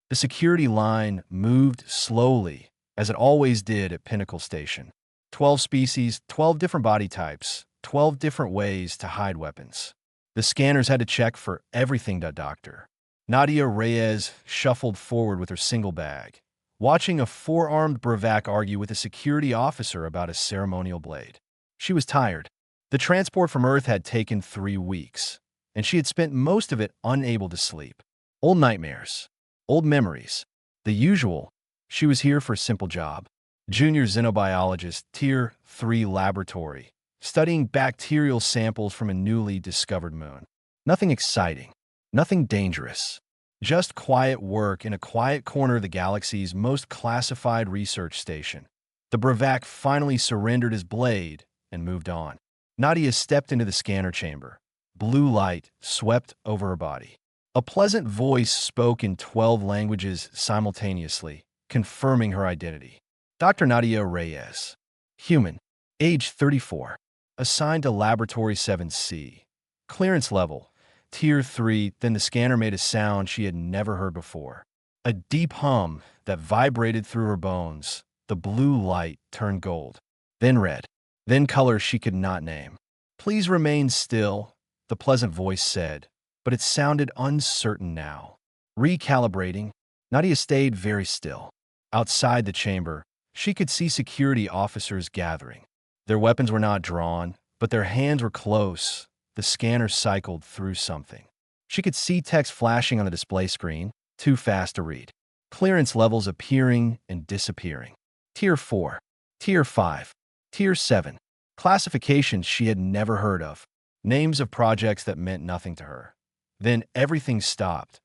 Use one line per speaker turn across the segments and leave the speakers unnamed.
The security line moved slowly, as it always did at Pinnacle Station. 12 species, 12 different body types, 12 different ways to hide weapons. The scanners had to check for everything. Doctor Nadia Reyes shuffled forward with her single bag, watching a four-armed Bravac argue with a security officer about a ceremonial blade. She was tired. The transport from Earth had taken 3 weeks, and she had spent most of it unable to sleep. Old nightmares, old memories, the usual. She was here for a simple job. Junior xenobiologist, Tier 3 laboratory, studying bacterial samples from a newly discovered moon. Nothing exciting, nothing dangerous. Just quiet work in a quiet corner of the galaxy's most classified research station. The Bravac finally surrendered his blade and moved on. Nadia stepped into the scanner chamber. Blue light swept over her body. A pleasant voice spoke in 12 languages simultaneously, confirming her identity. Dr. Nadia Reyes. Human. Age 34. Assigned to Laboratory 7C. Clearance level. Tier 3. Then the scanner made a sound she had never heard before. A deep hum that vibrated through her bones. The blue light turned gold. Then red. Then color she could not name. Please remain still, the pleasant voice said, but it sounded uncertain now. Recalibrating, Nadia stayed very still. Outside the chamber, she could see security officers gathering. Their weapons were not drawn, but their hands were close. The scanner cycled through something. She could see text flashing on the display screen, too fast to read. Clearance levels appearing and disappearing. Tier 4, Tier 5, Tier 7. Classifications she had never heard of. Names of projects that meant nothing to her. Then everything stopped.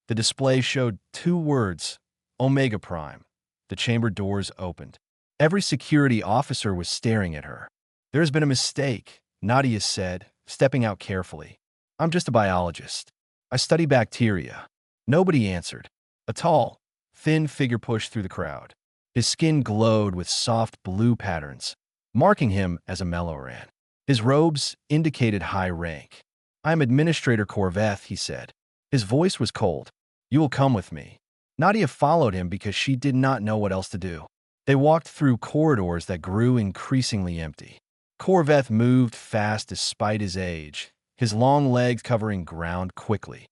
The display showed 2 words, Omega Prime. The chamber doors opened. Every security officer was staring at her. There has been a mistake, Nadia said, stepping out carefully. I'm just a biologist. I study bacteria. Nobody answered. A tall, thin figure pushed through the crowd. His skin glowed with soft blue patterns, marking him as a Meloran. His robes indicated high rank. I am Administrator Corveth, he said. His voice was cold. You will come with me. Nadia followed him because she did not know what else to do. They walked through corridors that grew increasingly empty. Corveth moved fast despite his age, his long legs covering ground quickly.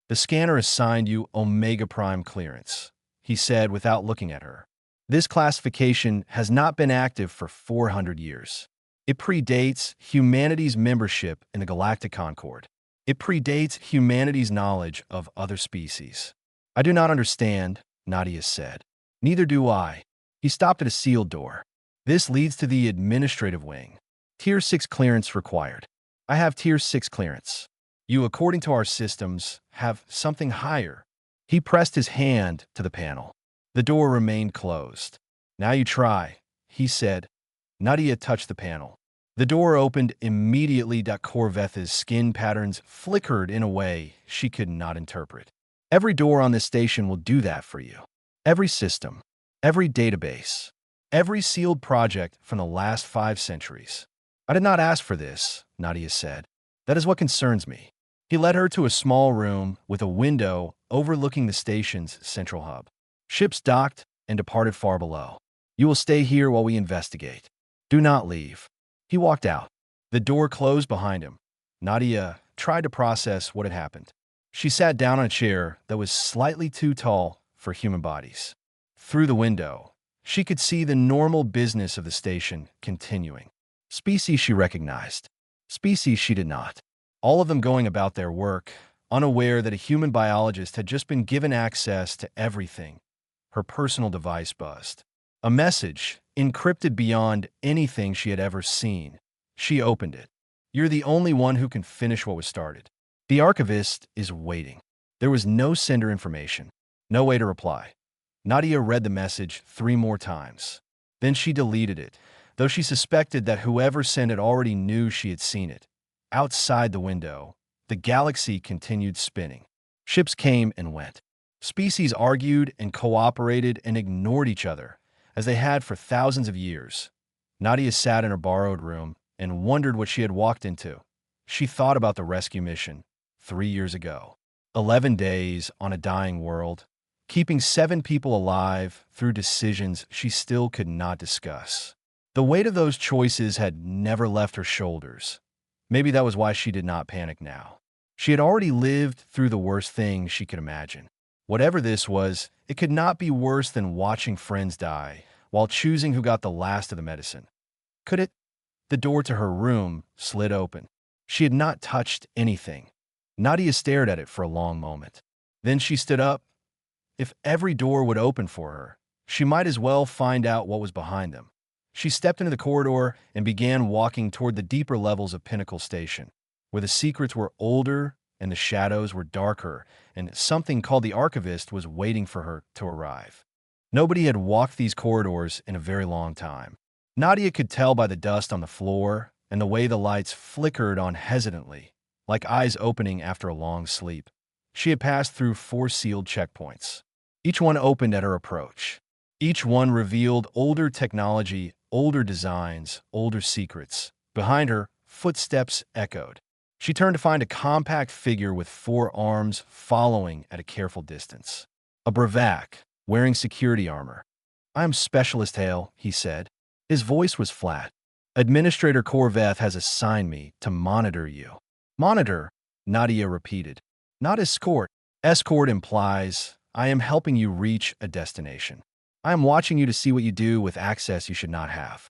The scanner assigned you Omega Prime clearance, he said without looking at her. This classification has not been active for 400 years. It predates humanity's membership in the Galactic Concord. It predates humanity's knowledge of other species. I do not understand, Nadia said. Neither do I. He stopped at a sealed door. This leads to the administrative wing. Tier 6 clearance required. I have Tier 6 clearance. You, according to our systems, have something higher. He pressed his hand to the panel. The door remained closed. Now you try, he said. Nadia touched the panel. The door opened immediately. Corveth's skin patterns flickered in a way she could not interpret. Every door on this station will do that for you. Every system, every database, every sealed project from the last 5 centuries. I did not ask for this, Nadia said. That is what concerns me. He led her to a small room with a window overlooking the station's central hub. Ships docked and departed far below. You will stay here while we investigate. Do not leave. He walked out. The door closed behind him. Nadia tried to process what had happened. She sat down on a chair that was slightly too tall for human bodies. Through the window, she could see the normal business of the station continuing. Species she recognized. Species she did not. All of them going about their work, unaware that a human biologist had just been given access to everything. Her personal device buzzed. A message, encrypted beyond anything she had ever seen. She opened it. You're the only one who can finish what was started. The archivist is waiting. There was no sender information, no way to reply. Nadia read the message 3 more times. Then she deleted it, though she suspected that whoever sent it already knew she had seen it. Outside the window, the galaxy continued spinning. Ships came and went. Species argued and cooperated and ignored each other, as they had for thousands of years. Nadia sat in her borrowed room and wondered what she had walked into. She thought about the rescue mission 3 years ago. 11 days on a dying world. keeping 7 people alive through decisions she still could not discuss. The weight of those choices had never left her shoulders. Maybe that was why she did not panic now. She had already lived through the worst things she could imagine. Whatever this was, it could not be worse than watching friends die while choosing who got the last of the medicine. Could it? The door to her room slid open. She had not touched anything. Nadia stared at it for a long moment. Then she stood up. If every door would open for her, she might as well find out what was behind them. She stepped into the corridor and began walking toward the deeper levels of Pinnacle Station, where the secrets were older and the shadows were darker, and something called the Archivist was waiting for her to arrive. Nobody had walked these corridors in a very long time. Nadia could tell by the dust on the floor and the way the lights flickered on hesitantly, like eyes opening after a long sleep. She had passed through 4 sealed checkpoints. Each one opened at her approach. Each one revealed older technology, older designs, older secrets. Behind her, footsteps echoed. She turned to find a compact figure with 4 arms following at a careful distance. A Bravac, wearing security armor. "I am Specialist Hale," he said. His voice was flat. "Administrator Korveth has assigned me to monitor you." "Monitor," Nadia repeated. "Not escort." "Escort implies I am helping you reach a destination. I am watching you to see what you do with access you should not have."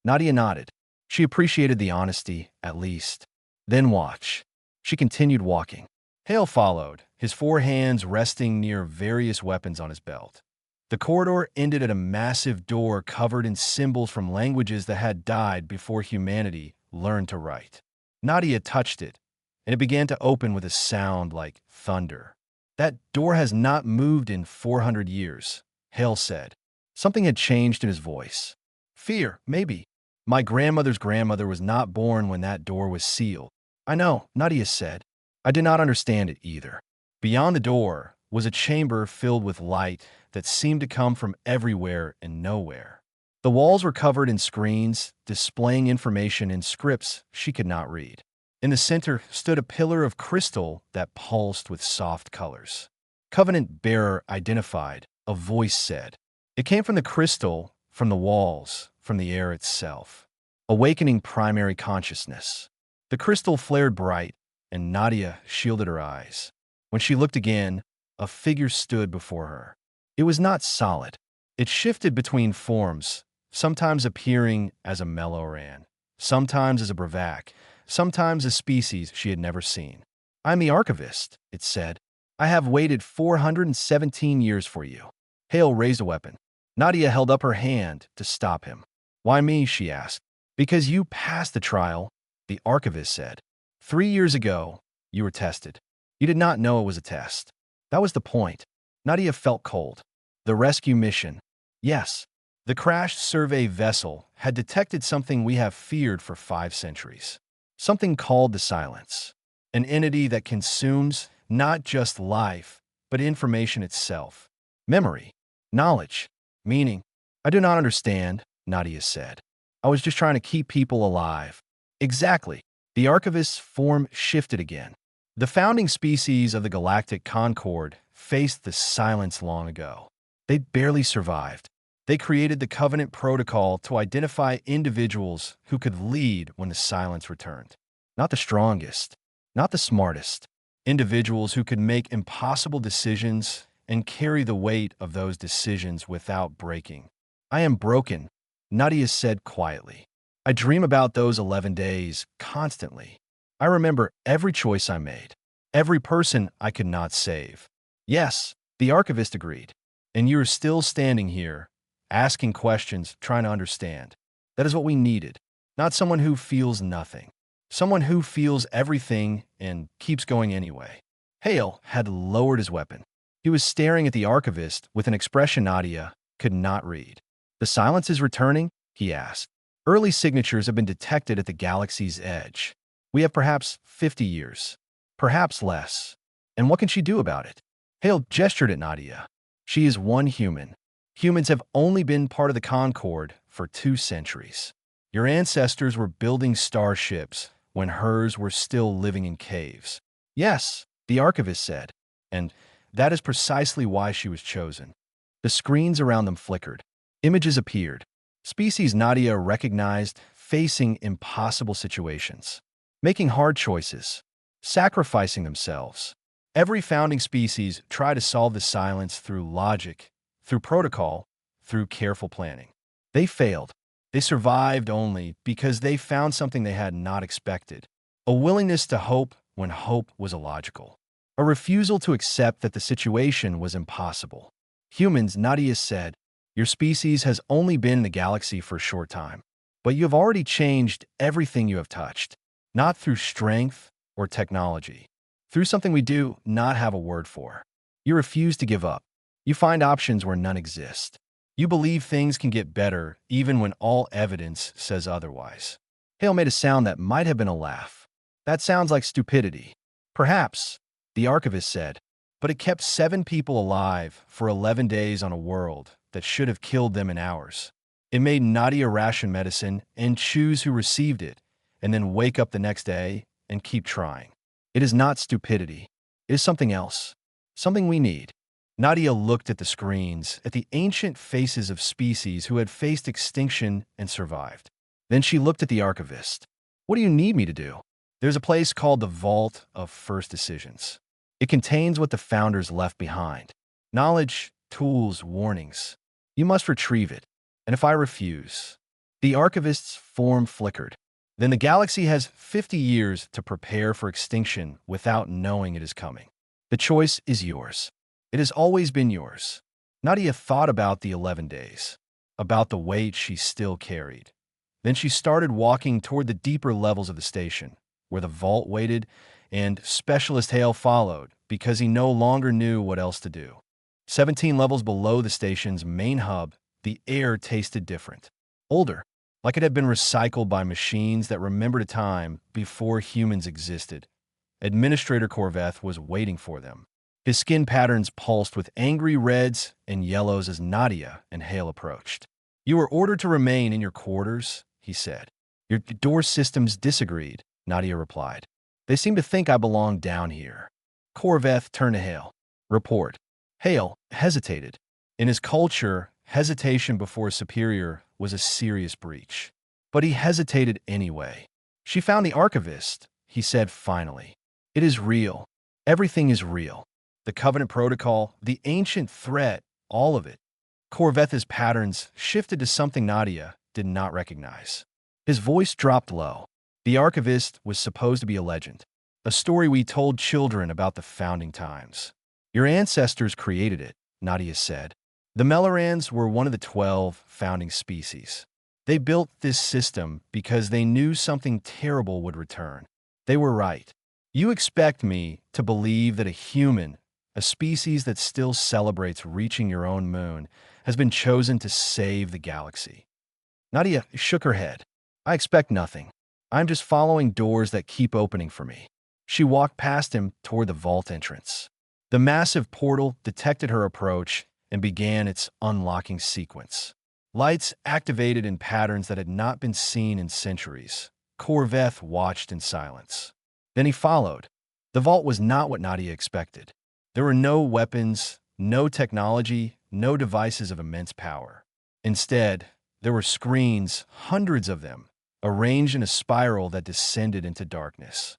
Nadia nodded. She appreciated the honesty, at least. "Then watch." She continued walking. Hale followed, his 4 hands resting near various weapons on his belt. The corridor ended at a massive door covered in symbols from languages that had died before humanity learned to write. Nadia touched it, and it began to open with a sound like thunder. "That door has not moved in 400 years, Hale said. Something had changed in his voice. "Fear, maybe. My grandmother's grandmother was not born when that door was sealed." "I know," Nadia said. "I did not understand it either." Beyond the door was a chamber filled with light that seemed to come from everywhere and nowhere. The walls were covered in screens, displaying information in scripts she could not read. In the center stood a pillar of crystal that pulsed with soft colors. "Covenant Bearer identified," a voice said. It came from the crystal, from the walls, from the air itself. "Awakening primary consciousness." The crystal flared bright, and Nadia shielded her eyes. When she looked again, a figure stood before her. It was not solid. It shifted between forms, sometimes appearing as a Melloran, sometimes as a Bravac, sometimes a species she had never seen. "I'm the Archivist," it said. "I have waited 417 years for you." Hale raised a weapon. Nadia held up her hand to stop him. "Why me?" she asked. "Because you passed the trial," the Archivist said. 3 years ago, you were tested. You did not know it was a test. That was the point." Nadia felt cold. "The rescue mission." "Yes." The crashed survey vessel had detected something we have feared for 5 centuries. Something called the Silence. An entity that consumes not just life, but information itself. Memory. Knowledge. Meaning. "I do not understand," Nadia said. "I was just trying to keep people alive." "Exactly." The Archivist's form shifted again. The founding species of the Galactic Concord faced the Silence long ago. They barely survived. They created the Covenant Protocol to identify individuals who could lead when the Silence returned. Not the strongest, not the smartest. Individuals who could make impossible decisions and carry the weight of those decisions without breaking. "I am broken," Nadia said quietly. "I dream about those 11 days constantly. I remember every choice I made, every person I could not save." "Yes," the Archivist agreed. "And you're still standing here, asking questions, trying to understand. That is what we needed. Not someone who feels nothing. Someone who feels everything and keeps going anyway." Hale had lowered his weapon. He was staring at the Archivist with an expression Nadia could not read. "The Silence is returning?" he asked. "Early signatures have been detected at the galaxy's edge. We have perhaps 50 years, perhaps less. And what can she do about it?" Hale gestured at Nadia. "She is one human. Humans have only been part of the Concord for 2 centuries. Your ancestors were building starships when hers were still living in caves." "Yes," the Archivist said. "And That is precisely why she was chosen. The screens around them flickered. Images appeared. Species Nadia recognized facing impossible situations, making hard choices, sacrificing themselves. Every founding species tried to solve the silence through logic, through protocol, through careful planning. They failed. They survived only because they found something they had not expected. A willingness to hope when hope was illogical. A refusal to accept that the situation was impossible. Humans, Nadia said, your species has only been in the galaxy for a short time, but you have already changed everything you have touched, not through strength or technology, through something we do not have a word for. You refuse to give up. You find options where none exist. You believe things can get better even when all evidence says otherwise. Hale made a sound that might have been a laugh. That sounds like stupidity. Perhaps, the archivist said, but it kept 7 people alive for 11 days on a world that should have killed them in hours. It made Nadia ration medicine and choose who received it, and then wake up the next day and keep trying. It is not stupidity. It is something else. Something we need. Nadia looked at the screens, at the ancient faces of species who had faced extinction and survived. Then she looked at the archivist. What do you need me to do? There's a place called the Vault of First Decisions. It contains what the founders left behind. Knowledge, tools, warnings. You must retrieve it. And if I refuse? The archivist's form flickered. Then the galaxy has 50 years to prepare for extinction without knowing it is coming. The choice is yours. It has always been yours. Nadia thought about the 11 days, about the weight she still carried. Then she started walking toward the deeper levels of the station, where the vault waited, and Specialist Hale followed because he no longer knew what else to do. 17 levels below the station's main hub, the air tasted different. Older, like it had been recycled by machines that remembered a time before humans existed. Administrator Corveth was waiting for them. His skin patterns pulsed with angry reds and yellows as Nadia and Hale approached. You were ordered to remain in your quarters, he said. Your door systems disagreed, Nadia replied. They seem to think I belong down here. Corveth turned to Hale. Report. Hale hesitated. In his culture, hesitation before a superior was a serious breach. But he hesitated anyway. She found the archivist, he said finally. It is real. Everything is real. The Covenant Protocol, the ancient threat, all of it. Corveth's patterns shifted to something Nadia did not recognize. His voice dropped low. The archivist was supposed to be a legend, a story we told children about the founding times. Your ancestors created it, Nadia said. The Melorans were one of the 12 founding species. They built this system because they knew something terrible would return. They were right. You expect me to believe that a human, a species that still celebrates reaching your own moon, has been chosen to save the galaxy. Nadia shook her head. I expect nothing. I'm just following doors that keep opening for me. She walked past him toward the vault entrance. The massive portal detected her approach and began its unlocking sequence. Lights activated in patterns that had not been seen in centuries. Corveth watched in silence. Then he followed. The vault was not what Nadia expected. There were no weapons, no technology, no devices of immense power. Instead, there were screens, hundreds of them, arranged in a spiral that descended into darkness.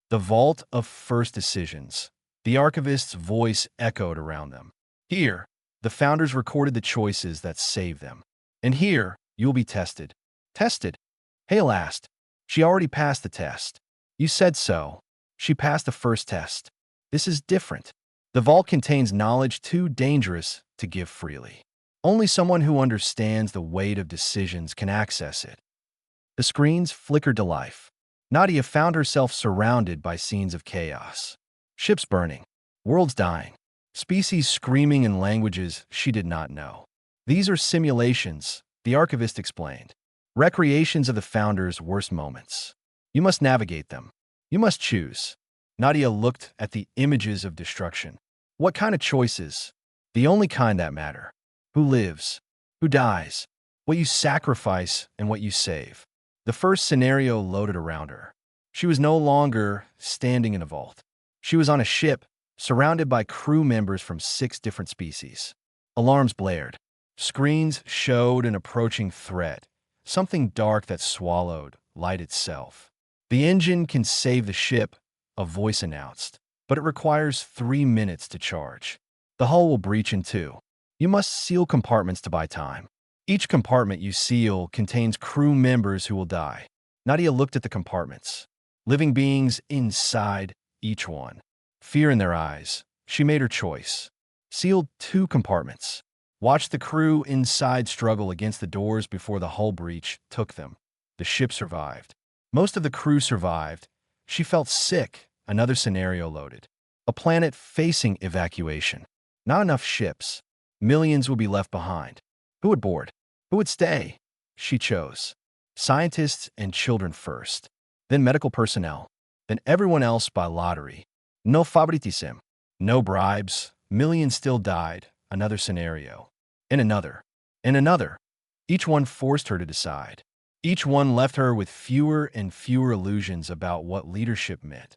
The Vault of First Decisions. The archivist's voice echoed around them. Here, the founders recorded the choices that saved them. And here, you'll be tested. Tested? Hale asked. She already passed the test. You said so. She passed the first test. This is different. The vault contains knowledge too dangerous to give freely. Only someone who understands the weight of decisions can access it. The screens flickered to life. Nadia found herself surrounded by scenes of chaos. Ships burning, worlds dying, species screaming in languages she did not know. These are simulations, the archivist explained. Recreations of the founders' worst moments. You must navigate them. You must choose. Nadia looked at the images of destruction. What kind of choices? The only kind that matter. Who lives? Who dies? What you sacrifice and what you save. The first scenario loaded around her. She was no longer standing in a vault. She was on a ship, surrounded by crew members from 6 different species. Alarms blared. Screens showed an approaching threat, something dark that swallowed light itself. "The engine can save the ship," a voice announced, "but it requires 3 minutes to charge. The hull will breach in 2. You must seal compartments to buy time. Each compartment you seal contains crew members who will die." Nadia looked at the compartments. Living beings inside each one. Fear in their eyes. She made her choice. Sealed 2 compartments. Watched the crew inside struggle against the doors before the hull breach took them. The ship survived. Most of the crew survived. She felt sick. Another scenario loaded. A planet facing evacuation. Not enough ships. Millions would be left behind. Who would board? Who would stay? She chose. Scientists and children first. Then medical personnel. Then everyone else by lottery. No favoritism. No bribes. Millions still died. Another scenario. And another. And another. Each one forced her to decide. Each one left her with fewer and fewer illusions about what leadership meant.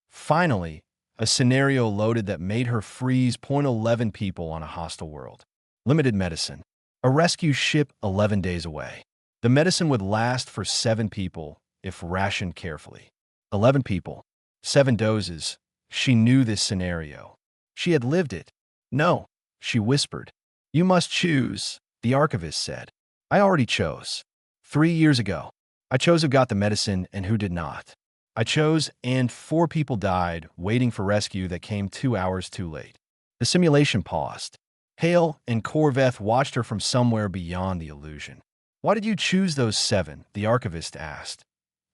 Finally, a scenario loaded that made her freeze 0.11 people on a hostile world. Limited medicine. A rescue ship 11 days away. The medicine would last for 7 people if rationed carefully. 11 people. 7 doses. She knew this scenario. She had lived it. "No," she whispered. "You must choose," the archivist said. "I already chose. 3 years ago. I chose who got the medicine and who did not. I chose, and 4 people died waiting for rescue that came 2 hours too late." The simulation paused. Hale and Corveth watched her from somewhere beyond the illusion. "Why did you choose those 7?" the archivist asked.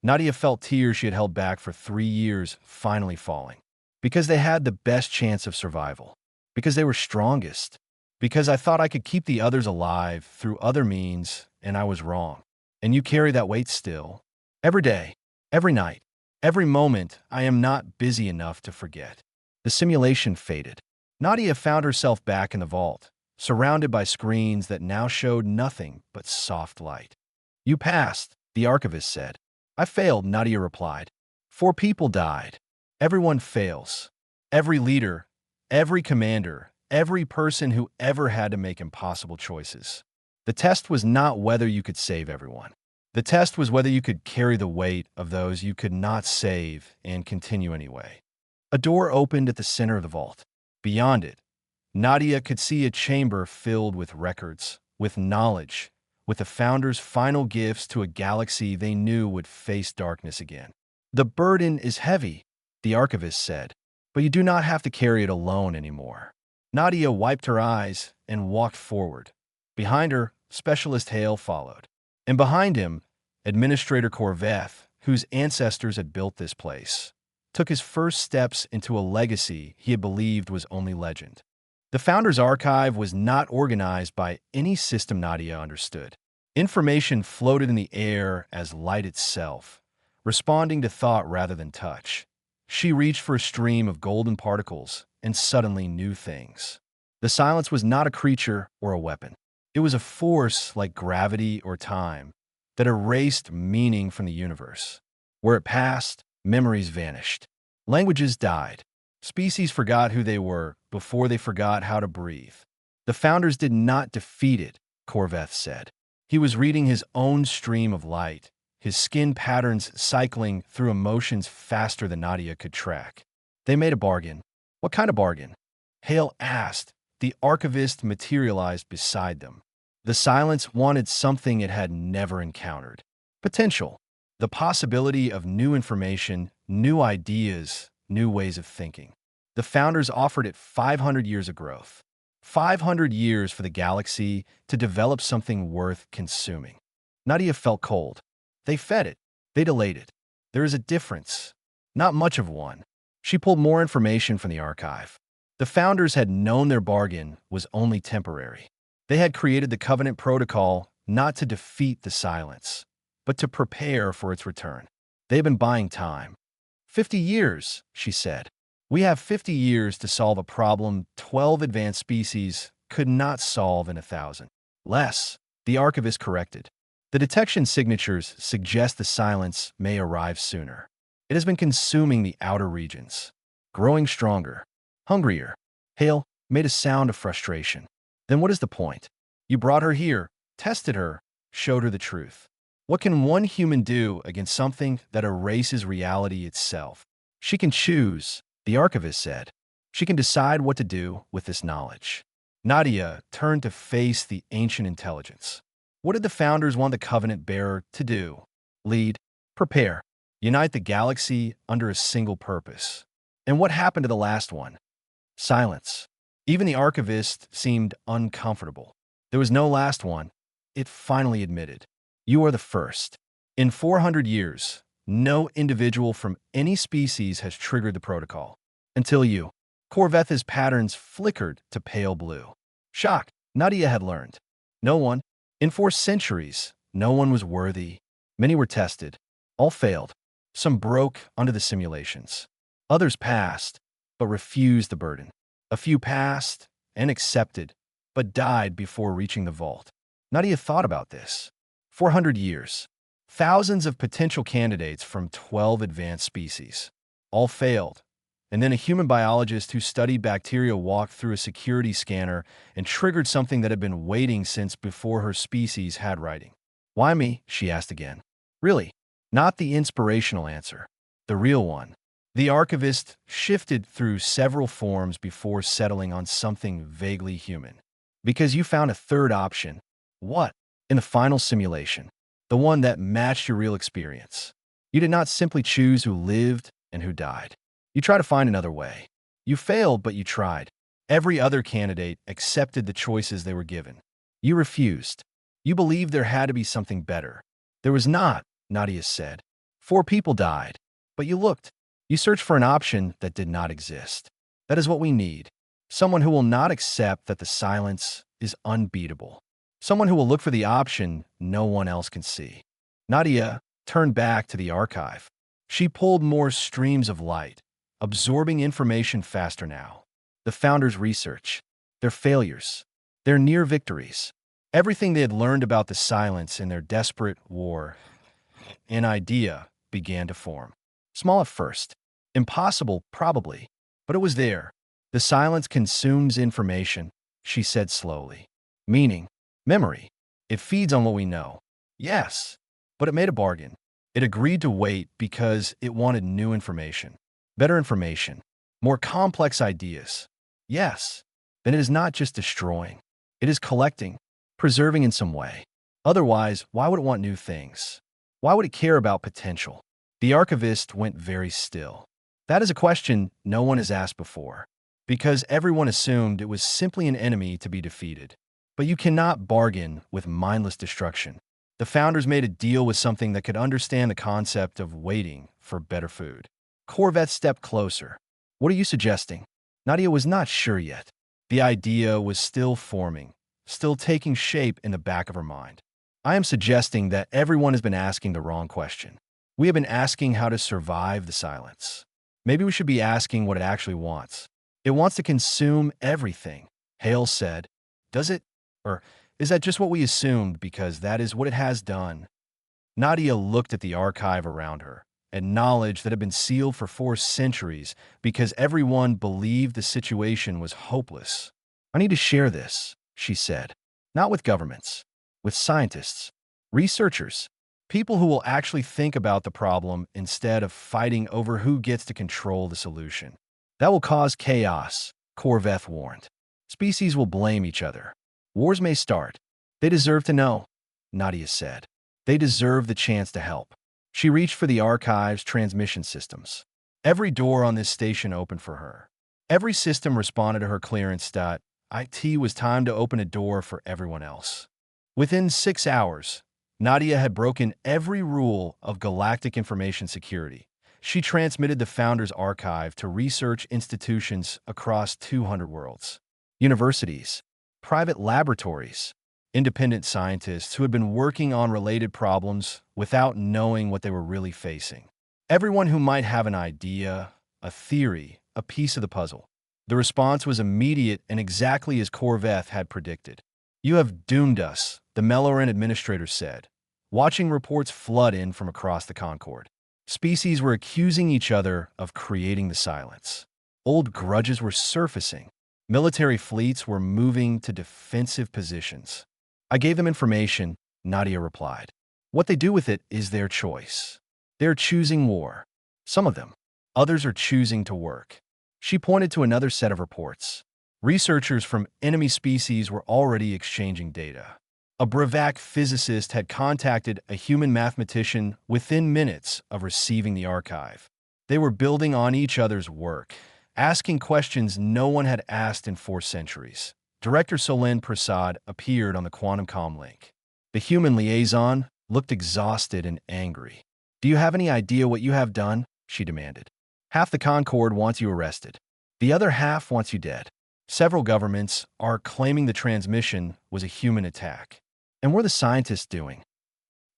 Nadia felt tears she had held back for 3 years finally falling. "Because they had the best chance of survival. Because they were strongest. Because I thought I could keep the others alive through other means, and I was wrong. And you carry that weight still. Every day, every night, every moment I am not busy enough to forget." The simulation faded. Nadia found herself back in the vault, surrounded by screens that now showed nothing but soft light. "You passed," the archivist said. "I failed," Nadia replied. 4 people died. Everyone fails. Every leader, every commander, every person who ever had to make impossible choices. The test was not whether you could save everyone. The test was whether you could carry the weight of those you could not save and continue anyway. A door opened at the center of the vault. Beyond it, Nadia could see a chamber filled with records, with knowledge, with the Founders' final gifts to a galaxy they knew would face darkness again. "The burden is heavy," the archivist said, "but you do not have to carry it alone anymore." Nadia wiped her eyes and walked forward. Behind her, Specialist Hale followed. And behind him, Administrator Corveth, whose ancestors had built this place, took his first steps into a legacy he had believed was only legend. The Founders' Archive was not organized by any system Nadia understood. Information floated in the air as light itself, responding to thought rather than touch. She reached for a stream of golden particles and suddenly knew things. The silence was not a creature or a weapon. It was a force like gravity or time that erased meaning from the universe. Where it passed, memories vanished. Languages died. Species forgot who they were before they forgot how to breathe. The Founders did not defeat it, Corveth said. He was reading his own stream of light, his skin patterns cycling through emotions faster than Nadia could track. They made a bargain. What kind of bargain? Hale asked. The archivist materialized beside them. The silence wanted something it had never encountered. Potential. The possibility of new information, new ideas, new ways of thinking. The Founders offered it 500 years of growth. 500 years for the galaxy to develop something worth consuming. Nadia felt cold. They fed it. They delayed it. There is a difference. Not much of one. She pulled more information from the archive. The Founders had known their bargain was only temporary. They had created the Covenant Protocol not to defeat the silence, but to prepare for its return. They had been buying time. 50 years, she said. We have 50 years to solve a problem 12 advanced species could not solve in 1,000. Less, the archivist corrected. The detection signatures suggest the silence may arrive sooner. It has been consuming the outer regions, growing stronger. hungrier. Hale made a sound of frustration. Then what is the point? You brought her here, tested her, showed her the truth. What can one human do against something that erases reality itself? She can choose, the archivist said. She can decide what to do with this knowledge. Nadia turned to face the ancient intelligence. What did the founders want the Covenant bearer to do? Lead, prepare, unite the galaxy under a single purpose. And what happened to the last one? Silence. Even the archivist seemed uncomfortable. There was no last one. It finally admitted. You are the first. In 400 years, no individual from any species has triggered the protocol. Until you. Corveth's patterns flickered to pale blue. Shocked, Nadia had learned. No one. In 4 centuries, no one was worthy. Many were tested. All failed. Some broke under the simulations. Others passed, but refused the burden. A few passed and accepted, but died before reaching the vault. Nadia thought about this. 400 years. Thousands of potential candidates from 12 advanced species. All failed. And then a human biologist who studied bacteria walked through a security scanner and triggered something that had been waiting since before her species had writing. Why me? She asked again. Really? Not the inspirational answer. The real one. The archivist shifted through several forms before settling on something vaguely human. Because you found a third option. What? In the final simulation. The one that matched your real experience. You did not simply choose who lived and who died. You tried to find another way. You failed, but you tried. Every other candidate accepted the choices they were given. You refused. You believed there had to be something better. There was not, Nadia said. 4 people died. But you looked. You searched for an option that did not exist. That is what we need. Someone who will not accept that the silence is unbeatable. Someone who will look for the option no one else can see. Nadia turned back to the archive. She pulled more streams of light, absorbing information faster now. The founders' research, their failures, their near victories, everything they had learned about the silence in their desperate war. An idea began to form. Small at first. Impossible, probably. But it was there. The silence consumes information, she said slowly. Meaning, memory. It feeds on what we know. Yes. But it made a bargain. It agreed to wait because it wanted new information. Better information. More complex ideas. Yes. Then it is not just destroying. It is collecting, preserving in some way. Otherwise, why would it want new things? Why would it care about potential? The archivist went very still. That is a question no one has asked before, because everyone assumed it was simply an enemy to be defeated. But you cannot bargain with mindless destruction. The founders made a deal with something that could understand the concept of waiting for better food. Corvette stepped closer. What are you suggesting? Nadia was not sure yet. The idea was still forming, still taking shape in the back of her mind. I am suggesting that everyone has been asking the wrong question. We have been asking how to survive the silence. Maybe we should be asking what it actually wants. It wants to consume everything, Hale said. Does it? Or is that just what we assumed because that is what it has done? Nadia looked at the archive around her, and knowledge that had been sealed for 4 centuries because everyone believed the situation was hopeless. I need to share this, she said. Not with governments, with scientists, researchers, people who will actually think about the problem instead of fighting over who gets to control the solution. That will cause chaos, Corvette warned. Species will blame each other. Wars may start. They deserve to know, Nadia said. They deserve the chance to help. She reached for the archive's transmission systems. Every door on this station opened for her. Every system responded to her clearance stat. It was time to open a door for everyone else. Within 6 hours, Nadia had broken every rule of galactic information security. She transmitted the Founders' Archive to research institutions across 200 worlds. Universities, private laboratories, independent scientists who had been working on related problems without knowing what they were really facing. Everyone who might have an idea, a theory, a piece of the puzzle. The response was immediate and exactly as Corvette had predicted. You have doomed us, the Melloran administrator said, watching reports flood in from across the Concord. Species were accusing each other of creating the silence. Old grudges were surfacing. Military fleets were moving to defensive positions. I gave them information, Nadia replied. What they do with it is their choice. They're choosing war. Some of them. Others are choosing to work. She pointed to another set of reports. Researchers from enemy species were already exchanging data. A Bravac physicist had contacted a human mathematician within minutes of receiving the archive. They were building on each other's work, asking questions no one had asked in 4 centuries. Director Solen Prasad appeared on the quantum comm link. The human liaison looked exhausted and angry. Do you have any idea what you have done? She demanded. Half the Concord wants you arrested. The other half wants you dead. Several governments are claiming the transmission was a human attack. And what are the scientists doing?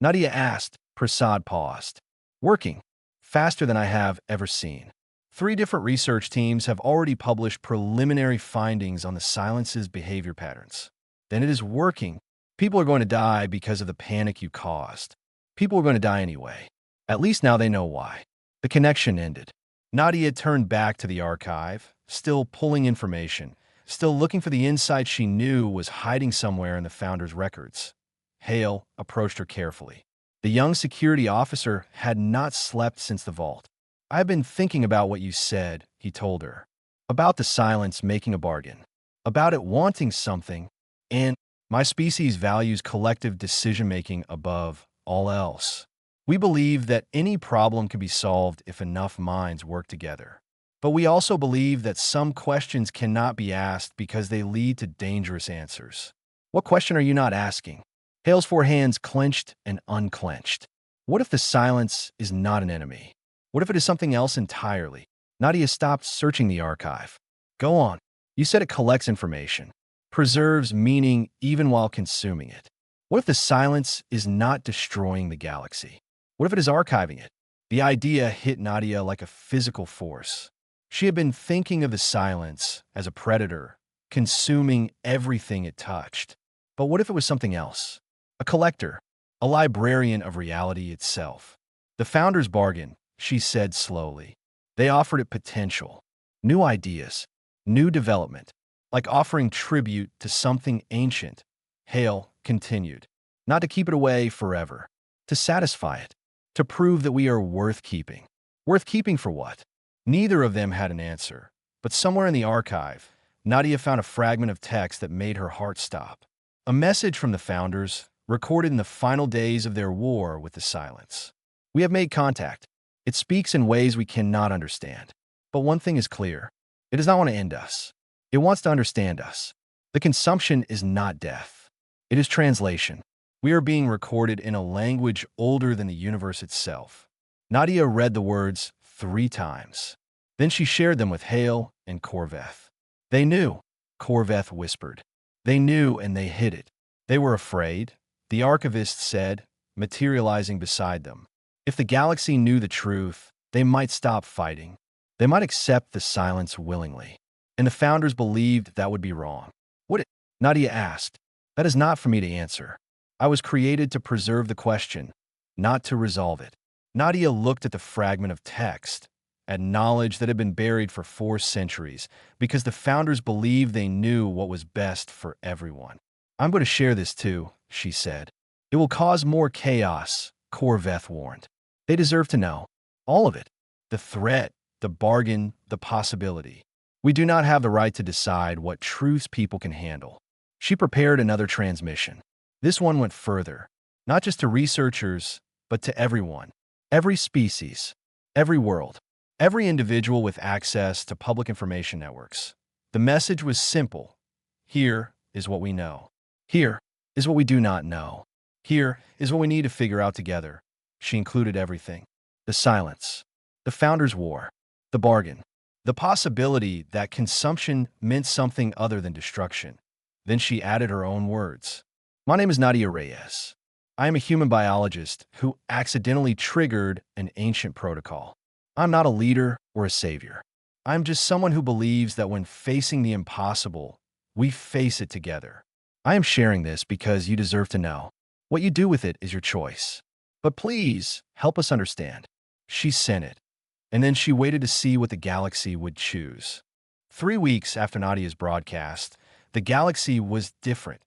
Nadia asked. Prasad paused. Working. Faster than I have ever seen. 3 different research teams have already published preliminary findings on the silence's behavior patterns. Then it is working. People are going to die because of the panic you caused. People are going to die anyway. At least now they know why. The connection ended. Nadia turned back to the archive, still pulling information, still looking for the insight she knew was hiding somewhere in the founder's records. Hale approached her carefully. The young security officer had not slept since the vault. I've been thinking about what you said, he told her. About the silence making a bargain. About it wanting something. And my species values collective decision-making above all else. We believe that any problem can be solved if enough minds work together. But we also believe that some questions cannot be asked because they lead to dangerous answers. What question are you not asking? Hale's 4 hands clenched and unclenched. What if the silence is not an enemy? What if it is something else entirely? Nadia stopped searching the archive. Go on. You said it collects information, preserves meaning even while consuming it. What if the silence is not destroying the galaxy? What if it is archiving it? The idea hit Nadia like a physical force. She had been thinking of the silence as a predator, consuming everything it touched. But what if it was something else? A collector, a librarian of reality itself. The founders bargained, she said slowly. They offered it potential, new ideas, new development, like offering tribute to something ancient. Hale continued, not to keep it away forever, to satisfy it, to prove that we are worth keeping. Worth keeping for what? Neither of them had an answer, but somewhere in the archive, Nadia found a fragment of text that made her heart stop. A message from the founders, recorded in the final days of their war with the silence. We have made contact. It speaks in ways we cannot understand. But one thing is clear. It does not want to end us. It wants to understand us. The consumption is not death. It is translation. We are being recorded in a language older than the universe itself. Nadia read the words 3 times. Then she shared them with Hale and Corveth. They knew, Corveth whispered. They knew and they hid it. They were afraid, the archivist said, materializing beside them. If the galaxy knew the truth, they might stop fighting. They might accept the silence willingly. And the founders believed that would be wrong. Would it? Nadia asked. That is not for me to answer. I was created to preserve the question, not to resolve it. Nadia looked at the fragment of text, at knowledge that had been buried for 4 centuries, because the founders believed they knew what was best for everyone. I'm going to share this too, she said. It will cause more chaos, Corveth warned. They deserve to know. All of it. The threat, the bargain, the possibility. We do not have the right to decide what truths people can handle. She prepared another transmission. This one went further, not just to researchers, but to everyone. Every species, every world, every individual with access to public information networks. The message was simple. Here is what we know. Here is what we do not know. Here is what we need to figure out together. She included everything. The silence, the founders' war, the bargain, the possibility that consumption meant something other than destruction. Then she added her own words. My name is Nadia Reyes. I am a human biologist who accidentally triggered an ancient protocol. I'm not a leader or a savior. I'm just someone who believes that when facing the impossible, we face it together. I am sharing this because you deserve to know. What you do with it is your choice. But please, help us understand. She sent it. and then she waited to see what the galaxy would choose. 3 weeks after Nadia's broadcast, the galaxy was different.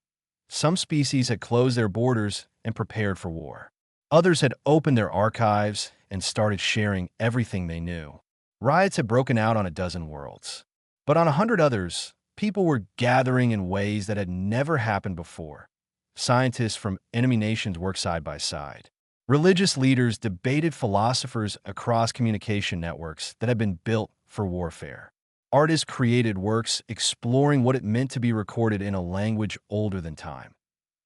Some species had closed their borders and prepared for war. Others had opened their archives and started sharing everything they knew. Riots had broken out on a dozen worlds. But on 100 others, people were gathering in ways that had never happened before. Scientists from enemy nations worked side by side. Religious leaders debated philosophers across communication networks that had been built for warfare. Artists created works exploring what it meant to be recorded in a language older than time.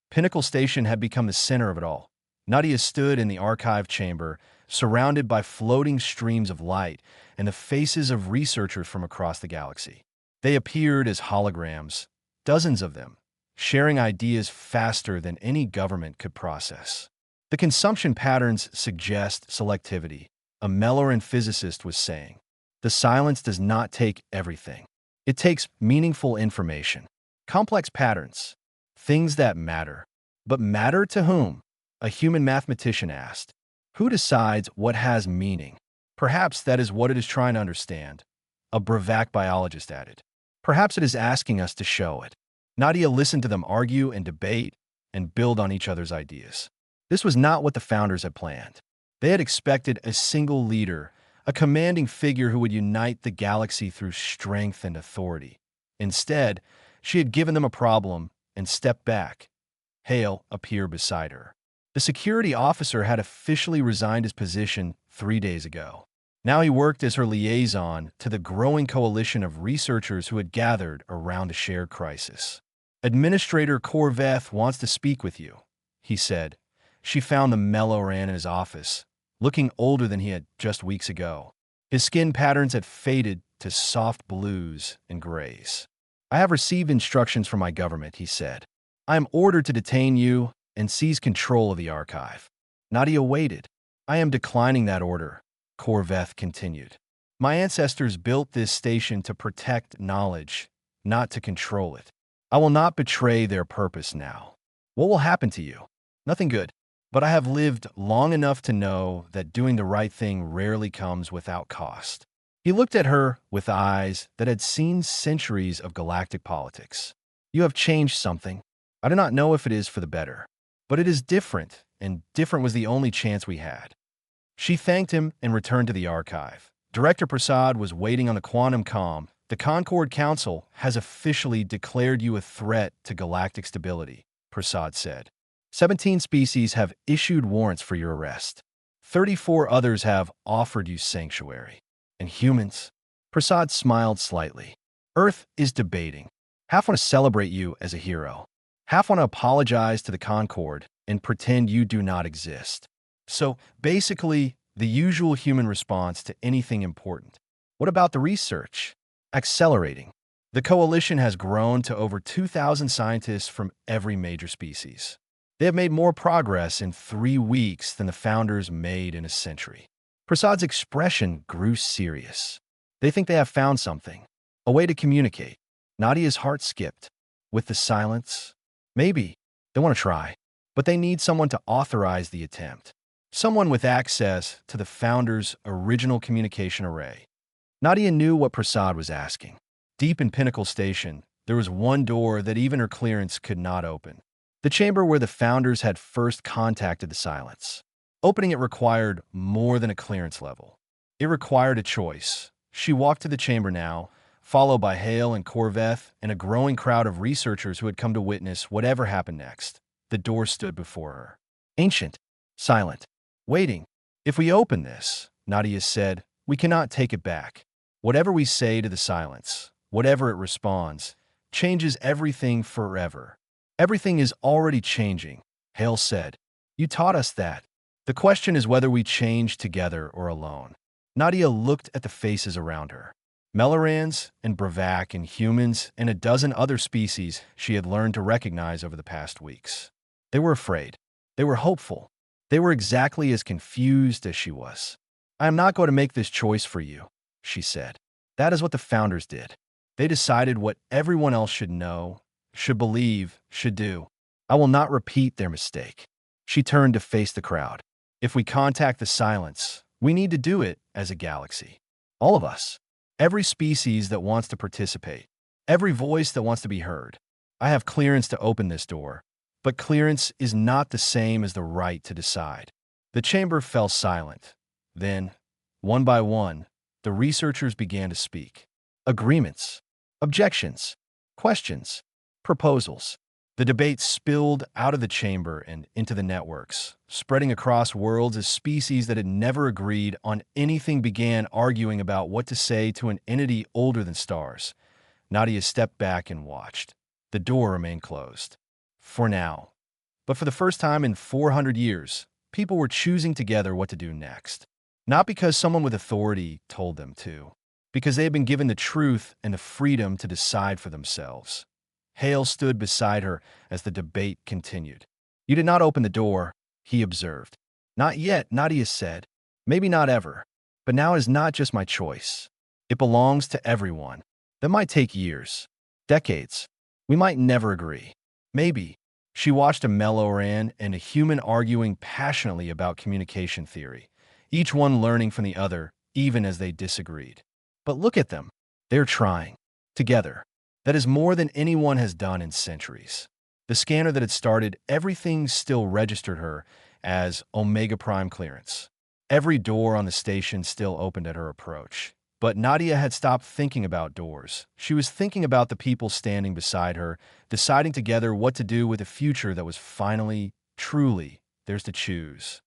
Pinnacle Station had become the center of it all. Nadia stood in the archive chamber, surrounded by floating streams of light and the faces of researchers from across the galaxy. They appeared as holograms, dozens of them, sharing ideas faster than any government could process. The consumption patterns suggest selectivity, a Melloran physicist was saying. The silence does not take everything. It takes meaningful information, complex patterns, things that matter. But matter to whom? A human mathematician asked. Who decides what has meaning? Perhaps that is what it is trying to understand, a Bravac biologist added. Perhaps it is asking us to show it. Nadia listened to them argue and debate and build on each other's ideas. This was not what the founders had planned. They had expected a single leader, a commanding figure who would unite the galaxy through strength and authority. Instead, she had given them a problem and stepped back. Hale appeared beside her. The security officer had officially resigned his position 3 days ago. Now he worked as her liaison to the growing coalition of researchers who had gathered around a shared crisis. Administrator Corveth wants to speak with you, he said. She found the Melloran in his office, looking older than he had just weeks ago. His skin patterns had faded to soft blues and grays. I have received instructions from my government, he said. I am ordered to detain you and seize control of the archive. Nadia waited. I am declining that order, Corveth continued. My ancestors built this station to protect knowledge, not to control it. I will not betray their purpose now. What will happen to you? Nothing good. But I have lived long enough to know that doing the right thing rarely comes without cost. He looked at her with eyes that had seen centuries of galactic politics. You have changed something. I do not know if it is for the better. But it is different, and different was the only chance we had. She thanked him and returned to the archive. Director Prasad was waiting on the quantum comm. The Concord Council has officially declared you a threat to galactic stability, Prasad said. 17 species have issued warrants for your arrest. 34 others have offered you sanctuary. And humans? Prasad smiled slightly. Earth is debating. Half want to celebrate you as a hero. Half want to apologize to the Concord and pretend you do not exist. So, basically, the usual human response to anything important. What about the research? Accelerating. The coalition has grown to over 2,000 scientists from every major species. They have made more progress in 3 weeks than the founders made in a century. Prasad's expression grew serious. They think they have found something, a way to communicate. Nadia's heart skipped. With the silence, maybe. They want to try, but they need someone to authorize the attempt. Someone with access to the founders' original communication array. Nadia knew what Prasad was asking. Deep in Pinnacle Station, there was one door that even her clearance could not open. The chamber where the founders had first contacted the silence. Opening it required more than a clearance level. It required a choice. She walked to the chamber now, followed by Hale and Corveth and a growing crowd of researchers who had come to witness whatever happened next. The door stood before her. Ancient, silent, waiting. If we open this, Nadia said, we cannot take it back. Whatever we say to the silence, whatever it responds, changes everything forever. Everything is already changing, Hale said. You taught us that. The question is whether we change together or alone. Nadia looked at the faces around her. Mellorans and Bravac and humans and a dozen other species she had learned to recognize over the past weeks. They were afraid. They were hopeful. They were exactly as confused as she was. I am not going to make this choice for you, she said. That is what the founders did. They decided what everyone else should know, should believe, should do. I will not repeat their mistake. She turned to face the crowd. If we contact the silence, We need to do it as a galaxy. All of us. Every species that wants to participate. Every voice that wants to be heard. I have clearance to open this door, but clearance is not the same as the right to decide. The chamber fell silent. Then, one by one, the researchers began to speak. Agreements, objections, questions, proposals. The debate spilled out of the chamber and into the networks, spreading across worlds as species that had never agreed on anything began arguing about what to say to an entity older than stars. Nadia stepped back and watched. The door remained closed. For now. But for the first time in 400 years, people were choosing together what to do next. Not because someone with authority told them to, because they had been given the truth and the freedom to decide for themselves. Hale stood beside her as the debate continued. You did not open the door, he observed. Not yet, Nadia said. Maybe not ever. But now it is not just my choice. It belongs to everyone. That might take years, decades. We might never agree. Maybe. She watched a Melloran and a human arguing passionately about communication theory, each one learning from the other, even as they disagreed. But look at them. They're trying. Together. That is more than anyone has done in centuries. The scanner that had started everything still registered her as Omega Prime clearance. Every door on the station still opened at her approach. But Nadia had stopped thinking about doors. She was thinking about the people standing beside her, deciding together what to do with a future that was finally, truly, theirs to choose.